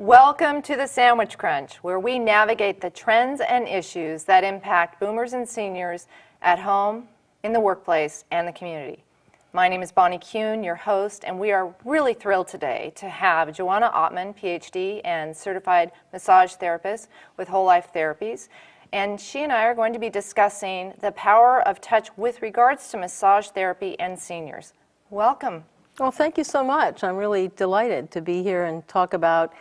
Welcome to the Sandwich Crunch, where we navigate the trends and issues that impact boomers and seniors at home, in the workplace, and the community. My name is Bonnie Kuhn, your host, and we are really thrilled today to have Johanna Atman, PhD and certified massage therapist with Whole Life Therapies. And she and I are going to be discussing the power of touch with regards to massage therapy and seniors. Welcome. Well, thank you so much. I'm really delighted to be here and talk about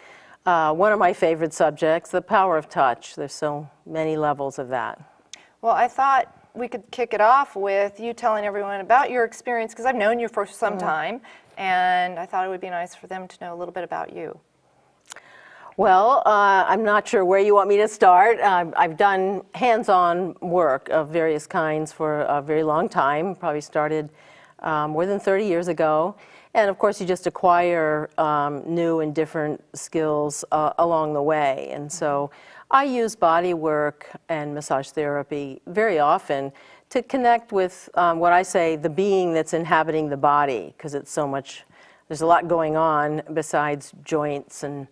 one of my favorite subjects, the power of touch. There's so many levels of that. Well, I thought we could kick it off with you telling everyone about your experience, because I've known you for some time, and I thought it would be nice for them to know a little bit about you. Well, I'm not sure where you want me to start. I've done hands-on work of various kinds for a very long time, probably started more than 30 years ago. And of course, you just acquire new and different skills along the way. And so I use body work and massage therapy very often to connect with what I say the being that's inhabiting the body, because it's so much, there's a lot going on besides joints and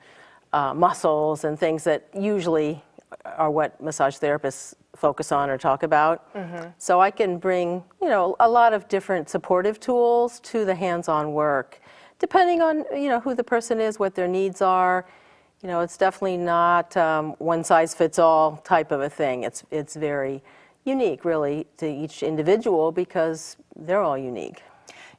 muscles and things that usually are what massage therapists focus on or talk about. So I can bring, a lot of different supportive tools to the hands-on work, depending on, who the person is, what their needs are. It's definitely not one size fits all type of a thing. It's very unique, really, to each individual because they're all unique.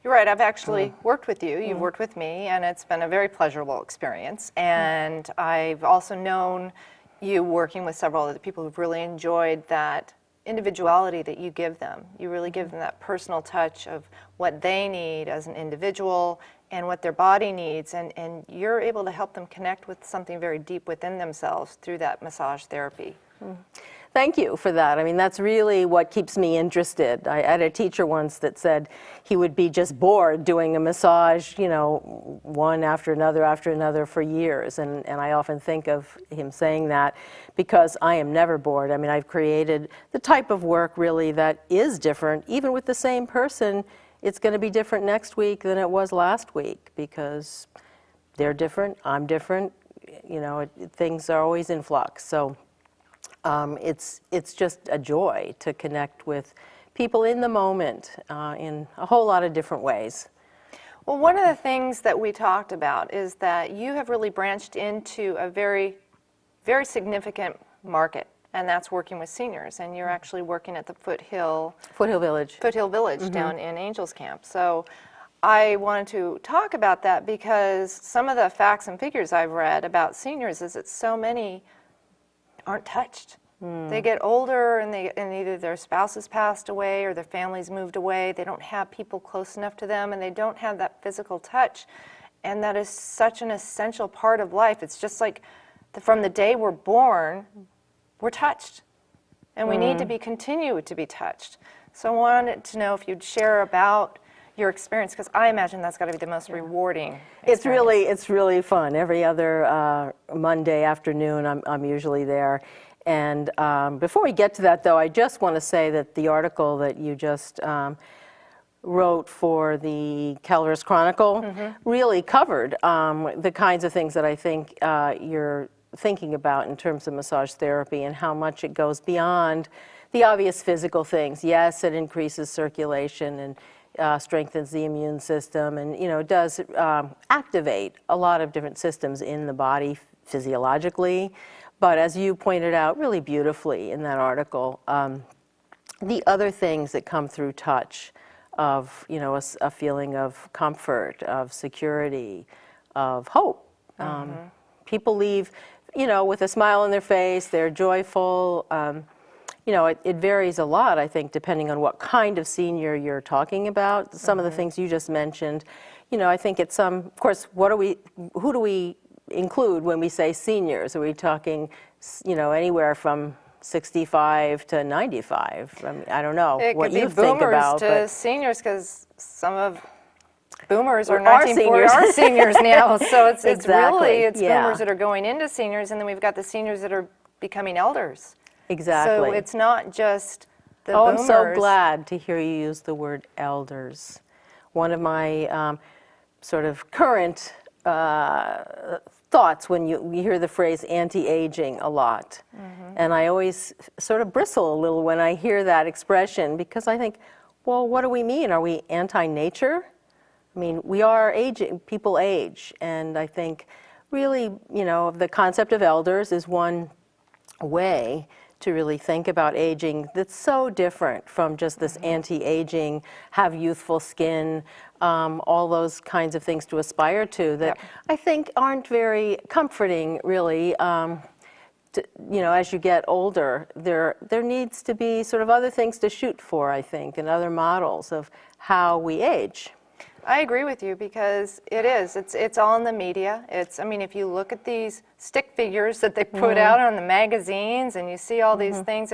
You're right. I've actually worked with you. You've worked with me, and it's been a very pleasurable experience. And I've also known you working with several other people who've really enjoyed that individuality that you give them. You really give them that personal touch of what they need as an individual and what their body needs, and you're able to help them connect with something very deep within themselves through that massage therapy. Thank you for that. I mean, that's really what keeps me interested. I had a teacher once that said he would be just bored doing a massage, one after another for years. And I often think of him saying that because I am never bored. I mean, I've created the type of work really that is different. Even with the same person, it's going to be different next week than it was last week because they're different, I'm different. Things are always in flux. So it's just a joy to connect with people in the moment in a whole lot of different ways. Well, one of the things that we talked about is that you have really branched into a very, very significant market, and that's working with seniors. And you're actually working at the Foothill Village down in Angels Camp. So I wanted to talk about that because some of the facts and figures I've read about seniors is that so many aren't touched. They get older and either their spouse has passed away or their family's moved away. They don't have people close enough to them and they don't have that physical touch. And that is such an essential part of life. It's just like from the day we're born, we're touched. And we need to continue to be touched. So I wanted to know if you'd share about your experience, because I imagine that's got to be the most rewarding experience. It's really fun. Every other Monday afternoon, I'm usually there. And before we get to that, though, I just want to say that the article that you just wrote for the Caloris Chronicle really covered the kinds of things that I think you're thinking about in terms of massage therapy and how much it goes beyond the obvious physical things. Yes, it increases circulation and strengthens the immune system and, does activate a lot of different systems in the body physiologically. But as you pointed out really beautifully in that article, the other things that come through touch of, a feeling of comfort, of security, of hope. People leave, with a smile on their face, they're joyful. It varies a lot, I think, depending on what kind of senior you're talking about. Some of the things you just mentioned, I think it's of course, who do we include when we say seniors? Are we talking, anywhere from 65 to 95? I mean, I don't know what you think about. It could be boomers to seniors, because some of boomers are 1940 are seniors now. So it's Exactly. boomers that are going into seniors, and then we've got the seniors that are becoming elders. Exactly. So it's not just the boomers. I'm so glad to hear you use the word elders. One of my sort of current thoughts when you hear the phrase anti-aging a lot. And I always sort of bristle a little when I hear that expression, because I think, well, what do we mean? Are we anti-nature? I mean, we are aging, people age, and I think really, the concept of elders is one way to really think about aging that's so different from just this anti-aging, have youthful skin, all those kinds of things to aspire to that I think aren't very comforting, really. As you get older, there needs to be sort of other things to shoot for, I think, and other models of how we age. I agree with you, because it's all in the media. I mean, if you look at these stick figures that they put out on the magazines and you see all these things,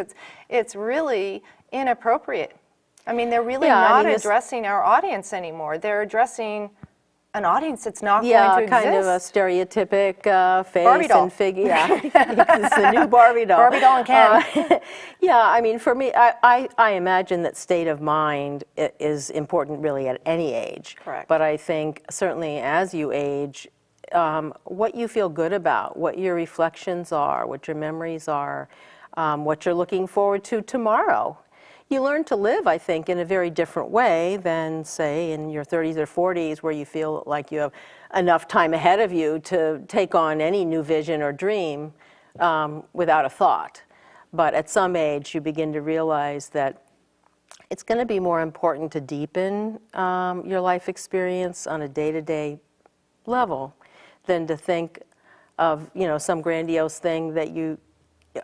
it's really inappropriate. I mean, they're really not addressing our audience anymore. They're addressing an audience that's not going to exist. Yeah, kind of a stereotypic face Barbie doll. and figure. Yeah, it's the new Barbie doll. Barbie doll and Ken. Yeah, I mean, for me, I imagine that state of mind is important really at any age. Correct. But I think certainly as you age, what you feel good about, what your reflections are, what your memories are, what you're looking forward to tomorrow. You learn to live, I think, in a very different way than, say, in your 30s or 40s, where you feel like you have enough time ahead of you to take on any new vision or dream without a thought. But at some age, you begin to realize that it's going to be more important to deepen your life experience on a day-to-day level than to think of, some grandiose thing that you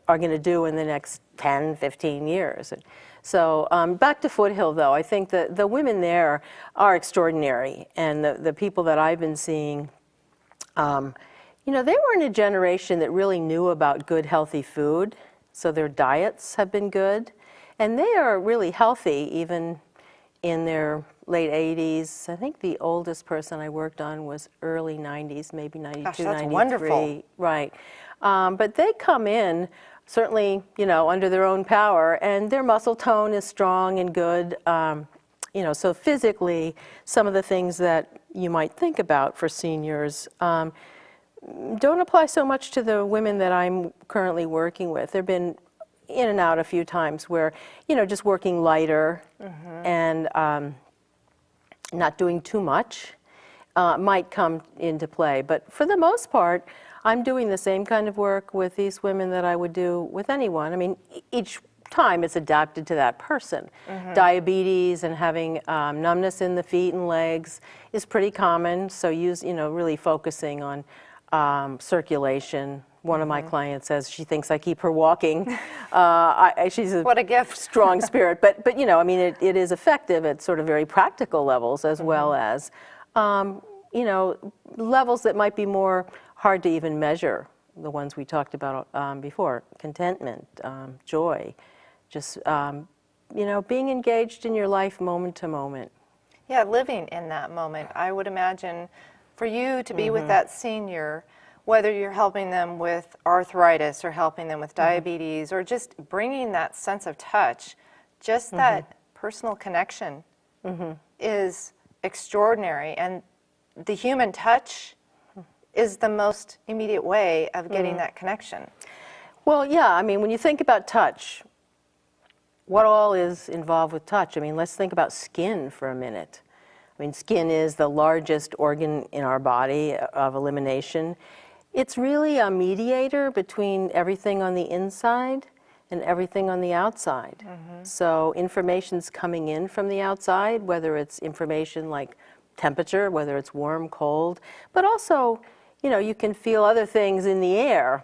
are going to do in the next 10, 15 years. So back to Foothill, though, I think that the women there are extraordinary, and the people that I've been seeing, they were in a generation that really knew about good, healthy food, so their diets have been good, and they are really healthy, even in their late 80s. I think the oldest person I worked on was early 90s, maybe 92, Gosh, that's 93. wonderful. Right. But they come in certainly, under their own power, and their muscle tone is strong and good. So physically, some of the things that you might think about for seniors don't apply so much to the women that I'm currently working with. They've been in and out a few times where, just working lighter and not doing too much might come into play. But for the most part, I'm doing the same kind of work with these women that I would do with anyone. I mean, each time it's adapted to that person. Diabetes and having numbness in the feet and legs is pretty common, so really focusing on circulation. One of my clients says she thinks I keep her walking. She's What a gift. strong spirit, but it is effective at sort of very practical levels, as well as levels that might be more hard to even measure, the ones we talked about before: contentment, joy, just being engaged in your life moment to moment. Yeah, living in that moment. I would imagine for you to be with that senior, whether you're helping them with arthritis or helping them with diabetes or just bringing that sense of touch, just that personal connection is extraordinary. And the human touch is the most immediate way of getting that connection. Well, yeah, I mean, when you think about touch, what all is involved with touch? I mean, let's think about skin for a minute. I mean, skin is the largest organ in our body of elimination. It's really a mediator between everything on the inside and everything on the outside. So information's coming in from the outside, whether it's information like temperature, whether it's warm, cold, but also, you can feel other things in the air.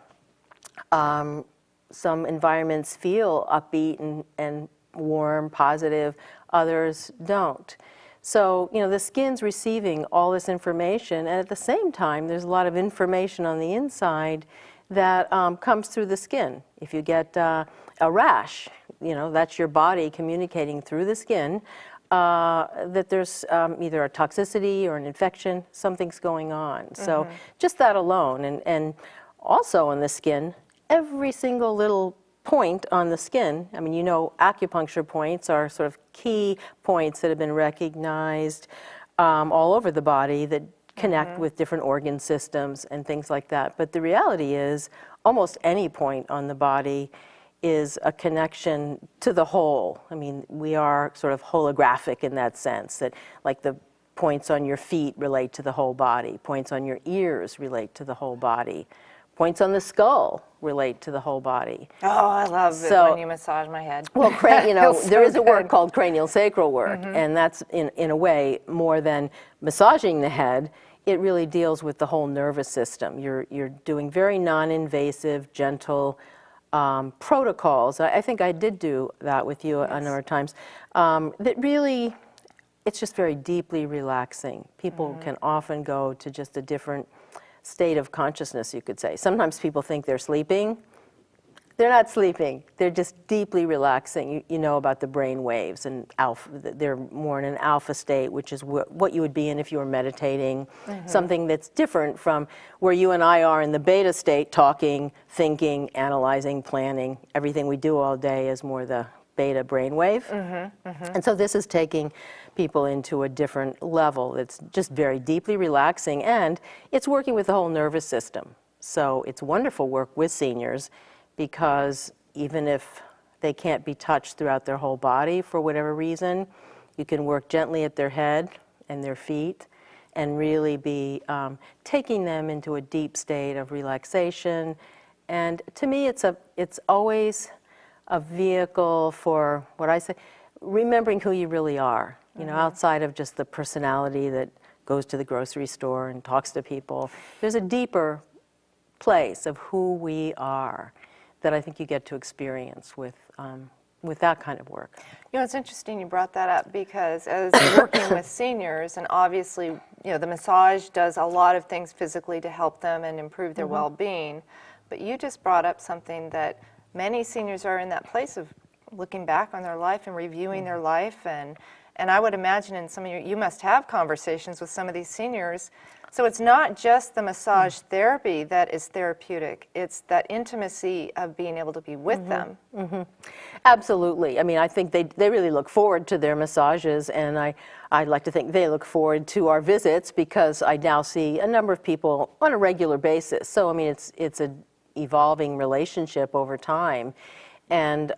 Some environments feel upbeat and warm, positive, others don't. So, the skin's receiving all this information, and at the same time, there's a lot of information on the inside that comes through the skin. If you get a rash, that's your body communicating through the skin that there's either a toxicity or an infection, something's going on. So just that alone, and also on the skin, every single little point on the skin, I mean, acupuncture points are sort of key points that have been recognized all over the body that connect with different organ systems and things like that. But the reality is, almost any point on the body is a connection to the whole. I mean, we are sort of holographic in that sense, that like the points on your feet relate to the whole body, points on your ears relate to the whole body, points on the skull relate to the whole body. Oh, I love it when you massage my head. Well, Feels there so is a work good. called cranial sacral work, and that's in a way more than massaging the head. It really deals with the whole nervous system. You're doing very non-invasive, gentle protocols. I think I did do that with you a number of times. That really, it's just very deeply relaxing. People can often go to just a different state of consciousness, you could say. Sometimes people think they're sleeping. They're not sleeping. They're just deeply relaxing. You know about the brain waves and alpha. They're more in an alpha state, which is what you would be in if you were meditating. Something that's different from where you and I are in the beta state, talking, thinking, analyzing, planning. Everything we do all day is more the beta brainwave. And so this is taking people into a different level. It's just very deeply relaxing, and it's working with the whole nervous system. So it's wonderful work with seniors, because even if they can't be touched throughout their whole body for whatever reason, you can work gently at their head and their feet and really be taking them into a deep state of relaxation. And to me, it's always a vehicle for what I say, remembering who you really are, you know, outside of just the personality that goes to the grocery store and talks to people. There's a deeper place of who we are that I think you get to experience with that kind of work. You know, it's interesting you brought that up, because as working with seniors, and obviously, you know, the massage does a lot of things physically to help them and improve their well-being, but you just brought up something that many seniors are in that place of looking back on their life and reviewing their life, and I would imagine in some of you must have conversations with some of these seniors. So it's not just the massage therapy that is therapeutic, it's that intimacy of being able to be with them. Absolutely. I mean, I think they really look forward to their massages, and I'd like to think they look forward to our visits, because I now see a number of people on a regular basis. So, I mean, it's an evolving relationship over time, and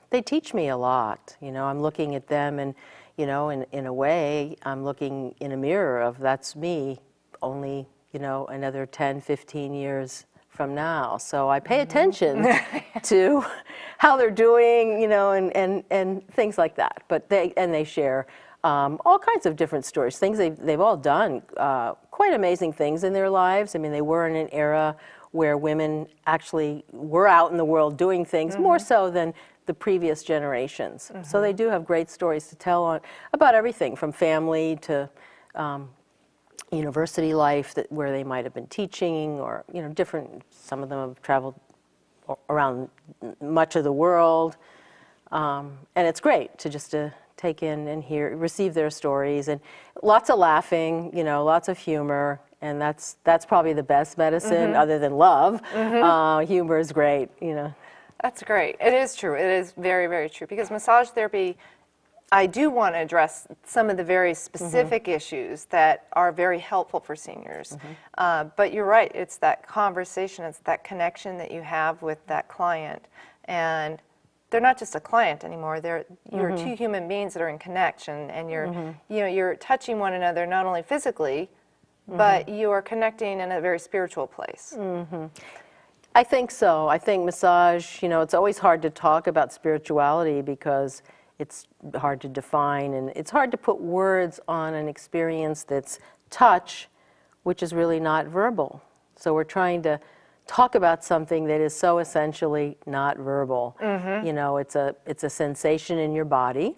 they teach me a lot. You know, I'm looking at them, and, you know, in a way, I'm looking in a mirror of that's me, only, you know, another 10, 15 years from now. So I pay attention to how they're doing, you know, and things like that. But they share all kinds of different stories, things they've all done, quite amazing things in their lives. I mean, they were in an era where women actually were out in the world doing things more so than the previous generations. So they do have great stories to tell about everything from family to university life, where they might have been teaching, or, you know, different. Some of them have traveled around much of the world, and it's great to just take in and receive their stories, and lots of laughing, you know, lots of humor, and that's probably the best medicine other than love. Humor is great, you know. That's great. It is true. It is very, very true, because massage therapy, I do want to address some of the very specific issues that are very helpful for seniors. But you're right, it's that conversation, it's that connection that you have with that client. And they're not just a client anymore, you're two human beings that are in connection, and you're touching one another not only physically, but you are connecting in a very spiritual place. I think so. I think massage, you know, it's always hard to talk about spirituality because it's hard to define, and it's hard to put words on an experience that's touch, which is really not verbal. So we're trying to talk about something that is so essentially not verbal. You know, it's a sensation in your body,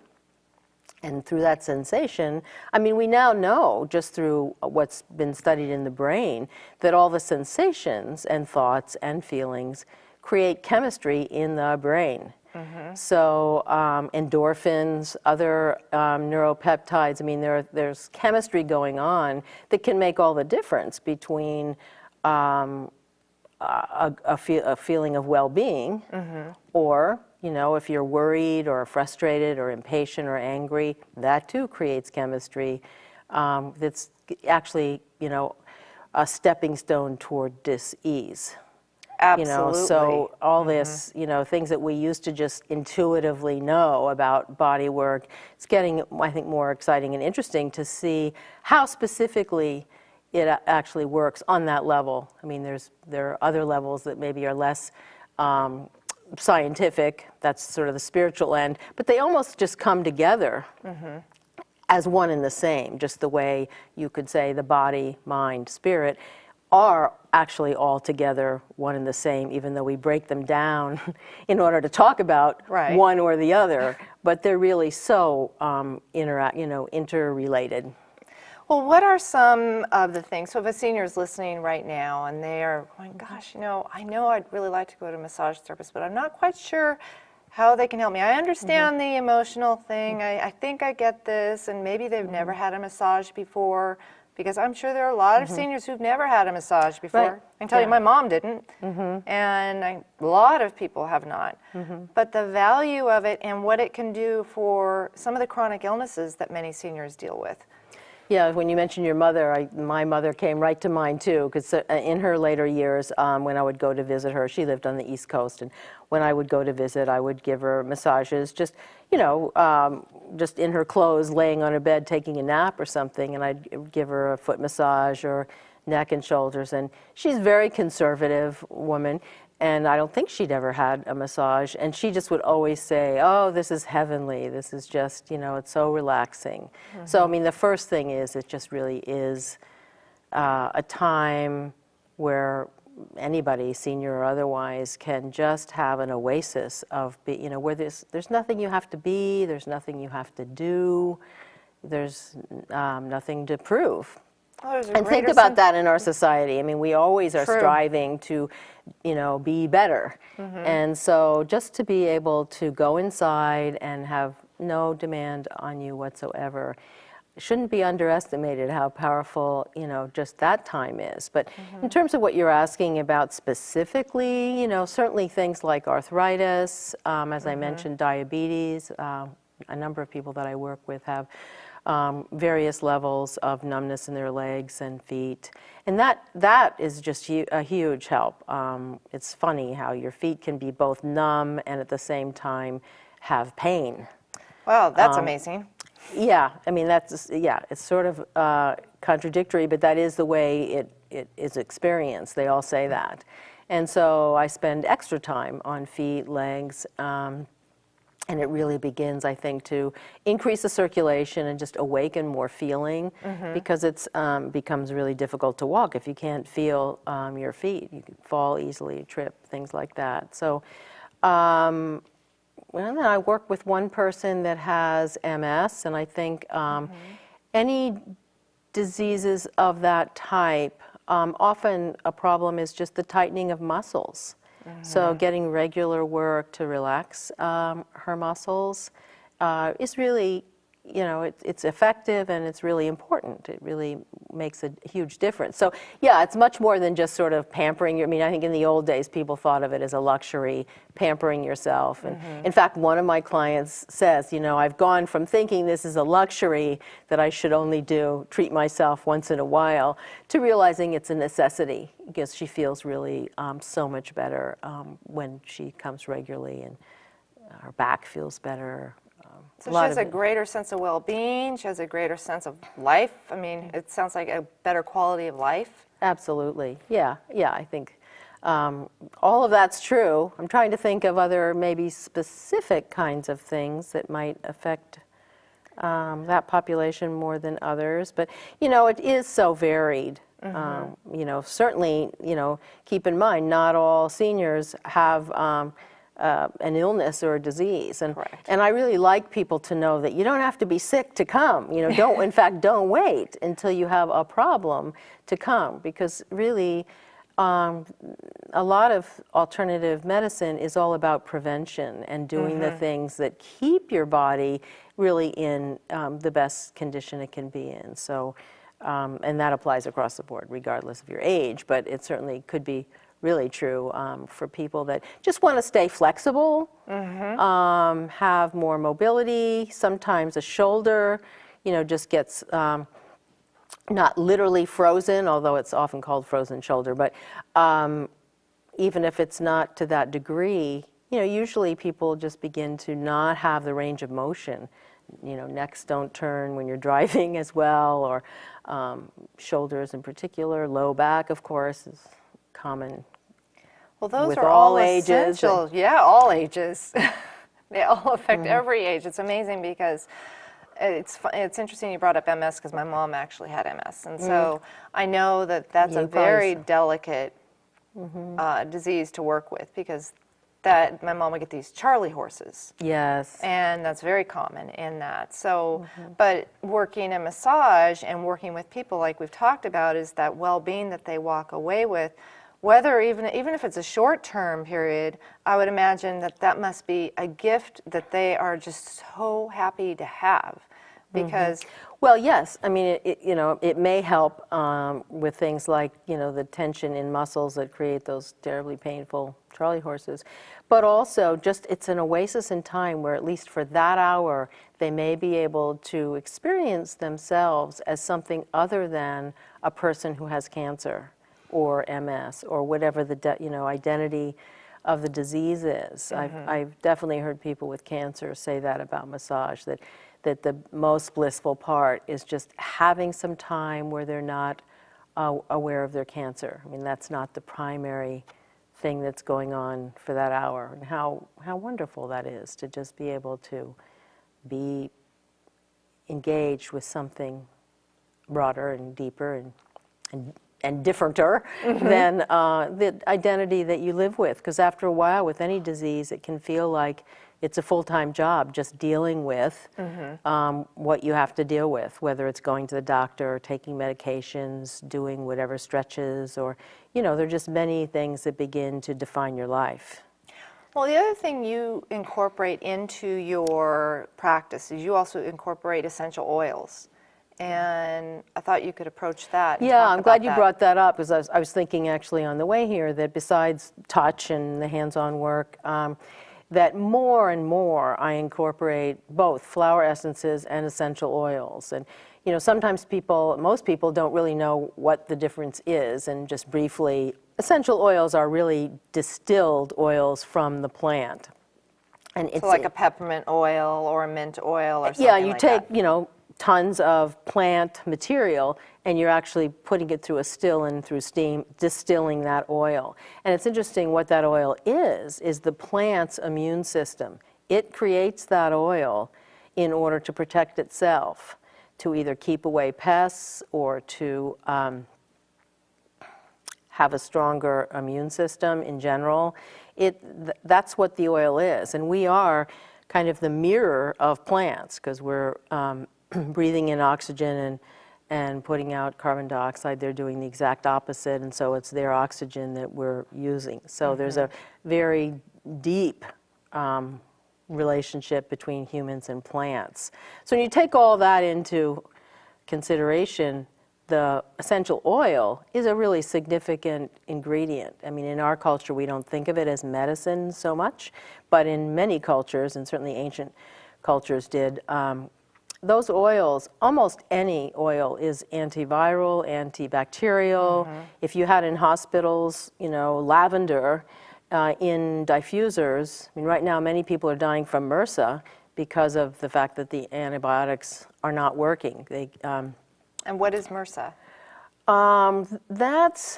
and through that sensation, I mean, we now know, just through what's been studied in the brain, that all the sensations and thoughts and feelings create chemistry in the brain. So endorphins, other neuropeptides, I mean, there's chemistry going on that can make all the difference between a feeling of well-being, or, you know, if you're worried or frustrated or impatient or angry, that too creates chemistry that's actually a stepping stone toward dis-ease. Absolutely. So all this, things that we used to just intuitively know about body work, it's getting, I think, more exciting and interesting to see how specifically it actually works on that level. I mean, there are other levels that maybe are less scientific, that's sort of the spiritual end, but they almost just come together as one and the same, just the way you could say the body, mind, spirit are actually all together one and the same, even though we break them down in order to talk about one or the other, but they're really so interrelated. Well, what are some of the things, so if a senior is listening right now and they are going, gosh, I know I'd really like to go to a massage therapist, but I'm not quite sure how they can help me. I understand the emotional thing. I think I get this, and maybe they've never had a massage before, because I'm sure there are a lot of seniors who've never had a massage before. I can tell you my mom didn't, and a lot of people have not. But the value of it and what it can do for some of the chronic illnesses that many seniors deal with. Yeah, when you mentioned your mother, my mother came right to mind too, because in her later years, when I would go to visit her, she lived on the East Coast, and when I would go to visit, I would give her massages, just just in her clothes, laying on her bed, taking a nap or something, and I'd give her a foot massage or neck and shoulders, and she's a very conservative woman, and I don't think she'd ever had a massage, and she just would always say, oh, this is heavenly, this is just, it's so relaxing. So, I mean, the first thing is, it just really is a time where anybody, senior or otherwise, can just have an oasis of, where there's nothing you have to be, there's nothing you have to do, there's nothing to prove. And think about that in our society. I mean, we always are striving to, be better. And so just to be able to go inside and have no demand on you whatsoever, shouldn't be underestimated how powerful, just that time is. But in terms of what you're asking about specifically, certainly things like arthritis, as I mentioned, diabetes, a number of people that I work with have various levels of numbness in their legs and feet. And that is just a huge help. It's funny how your feet can be both numb and at the same time have pain. Wow, that's amazing. Yeah, I mean, it's sort of contradictory, but that is the way it is experienced. They all say that. And so I spend extra time on feet, legs, and it really begins, I think, to increase the circulation and just awaken more feeling, because it's becomes really difficult to walk if you can't feel your feet. You can fall easily, trip, things like that. So, then I work with one person that has MS, and I think any diseases of that type, often a problem is just the tightening of muscles. So getting regular work to relax her muscles is really, it's effective and it's really important. It really makes a huge difference. So yeah, it's much more than just sort of pampering. I mean, I think in the old days, people thought of it as a luxury, pampering yourself. And in fact, one of my clients says, I've gone from thinking this is a luxury that I should only treat myself once in a while, to realizing it's a necessity, because she feels really so much better when she comes regularly, and her back feels better. So she has a greater sense of well-being, she has a greater sense of life. I mean, it sounds like a better quality of life. Absolutely. Yeah, I think all of that's true. I'm trying to think of other maybe specific kinds of things that might affect that population more than others. But, it is so varied. Certainly, keep in mind, not all seniors have an illness or a disease, and I really like people to know that you don't have to be sick to come. Don't wait until you have a problem to come, because really a lot of alternative medicine is all about prevention and doing the things that keep your body really in the best condition it can be in. So, and that applies across the board, regardless of your age, but it certainly could be really true for people that just want to stay flexible, have more mobility. Sometimes a shoulder, just gets not literally frozen, although it's often called frozen shoulder, but even if it's not to that degree, usually people just begin to not have the range of motion. Necks don't turn when you're driving as well, or shoulders in particular. Low back, of course, is common. Well, those with are all all ages. essential. Yeah, all ages. They all affect every age. It's amazing because it's interesting you brought up MS because my mom actually had MS. And so I know that that's a very delicate disease to work with because my mom would get these Charlie horses. Yes. And that's very common in that. So, but working in massage and working with people like we've talked about is that well-being that they walk away with, whether even if it's a short-term period, I would imagine that must be a gift that they are just so happy to have because Well, yes. I mean, it may help with things like, the tension in muscles that create those terribly painful Charlie horses. But also, just it's an oasis in time where, at least for that hour, they may be able to experience themselves as something other than a person who has cancer or MS or whatever the identity of the disease is. I've definitely heard people with cancer say that about massage, that the most blissful part is just having some time where they're not aware of their cancer. I mean, that's not the primary thing that's going on for that hour. And how wonderful that is to just be able to be engaged with something broader and deeper and differenter than the identity that you live with. Because after a while, with any disease, it can feel like it's a full-time job just dealing with what you have to deal with, whether it's going to the doctor, or taking medications, doing whatever stretches, or, there are just many things that begin to define your life. Well, the other thing you incorporate into your practice is you also incorporate essential oils. And I thought you could approach that. Yeah, I'm glad you brought that up, because I was thinking actually on the way here that besides touch and the hands-on work, that more and more I incorporate both flower essences and essential oils. And sometimes most people don't really know what the difference is, and just briefly, essential oils are really distilled oils from the plant. And it's like a peppermint oil or a mint oil or something yeah, you like take, that. Tons of plant material, and you're actually putting it through a still and through steam, distilling that oil. And it's interesting what that oil is the plant's immune system. It creates that oil in order to protect itself, to either keep away pests or to have a stronger immune system in general. That's what the oil is. And we are kind of the mirror of plants, because we're breathing in oxygen and putting out carbon dioxide. They're doing the exact opposite, and so it's their oxygen that we're using. So there's a very deep relationship between humans and plants. So when you take all that into consideration, the essential oil is a really significant ingredient. I mean, in our culture, we don't think of it as medicine so much, but in many cultures, and certainly ancient cultures did, those oils, almost any oil, is antiviral, antibacterial. If you had in hospitals, lavender in diffusers, I mean, right now many people are dying from MRSA because of the fact that the antibiotics are not working. And what is MRSA? That's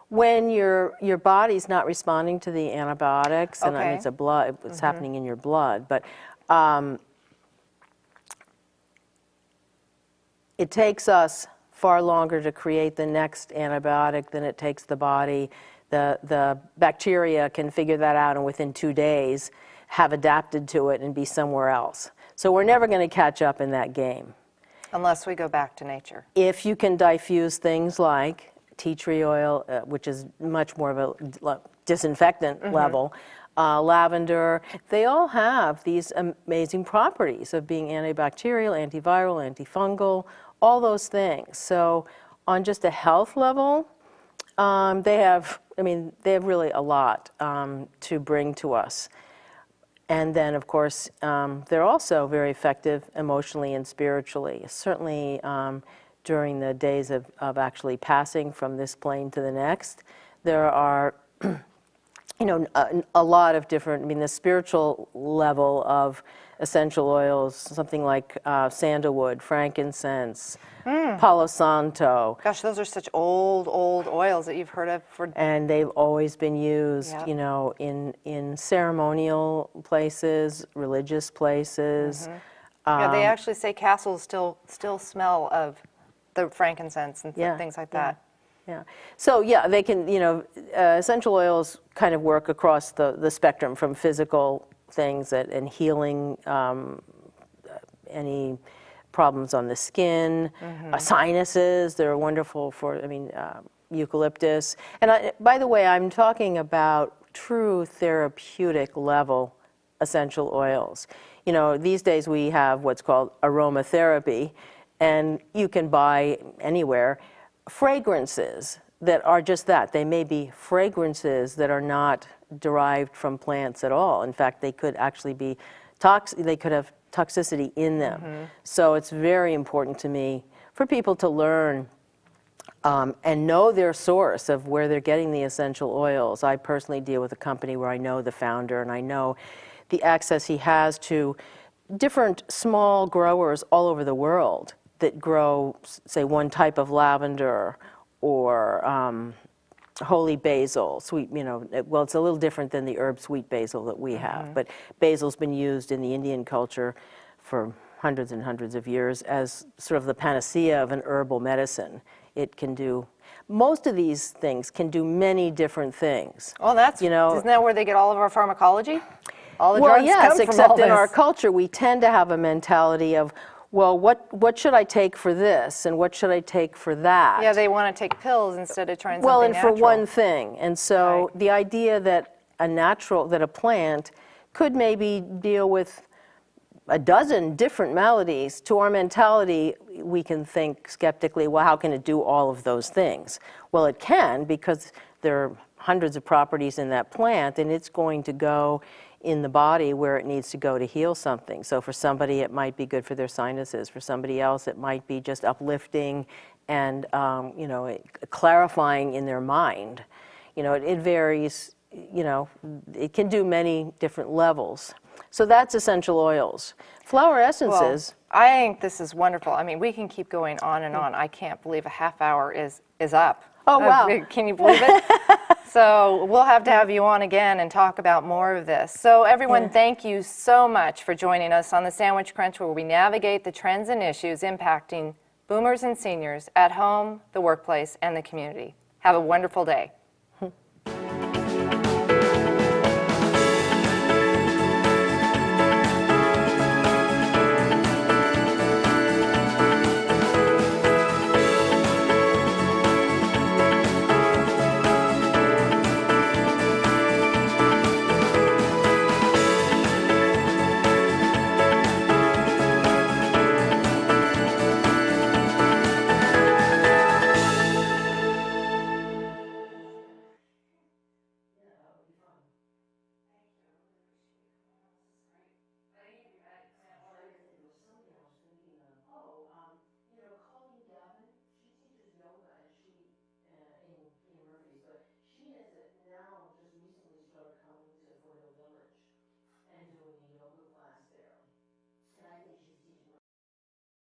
when your body's not responding to the antibiotics, and I mean, it's happening in your blood, but it takes us far longer to create the next antibiotic than it takes the body. The bacteria can figure that out, and within 2 days have adapted to it and be somewhere else. So we're never going to catch up in that game. Unless we go back to nature. If you can diffuse things like tea tree oil, which is much more of a disinfectant level, lavender, they all have these amazing properties of being antibacterial, antiviral, antifungal, all those things. So on just a health level, they have really a lot to bring to us. And then, of course, they're also very effective emotionally and spiritually. Certainly during the days of actually passing from this plane to the next. There are, a lot of different, the spiritual level of essential oils, something like sandalwood, frankincense, Palo Santo. Gosh, those are such old oils that you've heard of for. And they've always been used, Yep. in ceremonial places, religious places. Yeah, they actually say castles still smell of the frankincense and Yeah, things like yeah. that. Yeah. So yeah, they can, essential oils kind of work across the spectrum from physical things and healing any problems on the skin, sinuses. They're wonderful for, eucalyptus. And by the way, I'm talking about true therapeutic level essential oils. These days we have what's called aromatherapy, and you can buy anywhere fragrances that are just that. They may be fragrances that are not derived from plants at all. In fact, they could actually be they could have toxicity in them. So it's very important to me for people to learn and know their source of where they're getting the essential oils. I personally deal with a company where I know the founder and I know the access he has to different small growers all over the world that grow, say, one type of lavender or holy basil, sweet, well, it's a little different than the herb sweet basil that we have, but basil's been used in the Indian culture for hundreds and hundreds of years as sort of the panacea of an herbal medicine. It can do, most of these things can do many different things. Well, isn't that where they get all of our pharmacology? All the Well, drugs yes, come from except all in our this. culture, we tend to have a mentality of, well, what should I take for this, and what should I take for that? Yeah, they want to take pills instead of trying Well, something and for natural. one thing. And so Right. the idea that a plant could maybe deal with a dozen different maladies, to our mentality, we can think skeptically, well, how can it do all of those things? Well, it can, because there are hundreds of properties in that plant, and it's going to go in the body where it needs to go to heal something. So for somebody, it might be good for their sinuses. For somebody else, it might be just uplifting and clarifying in their mind. It varies. It can do many different levels. So that's essential oils. Flower essences. Well, I think this is wonderful. We can keep going on and on. I can't believe a half hour is up. Oh, wow. Can you believe it? So we'll have to have you on again and talk about more of this. So everyone, thank you so much for joining us on the Sandwich Crunch, where we navigate the trends and issues impacting boomers and seniors at home, the workplace, and the community. Have a wonderful day.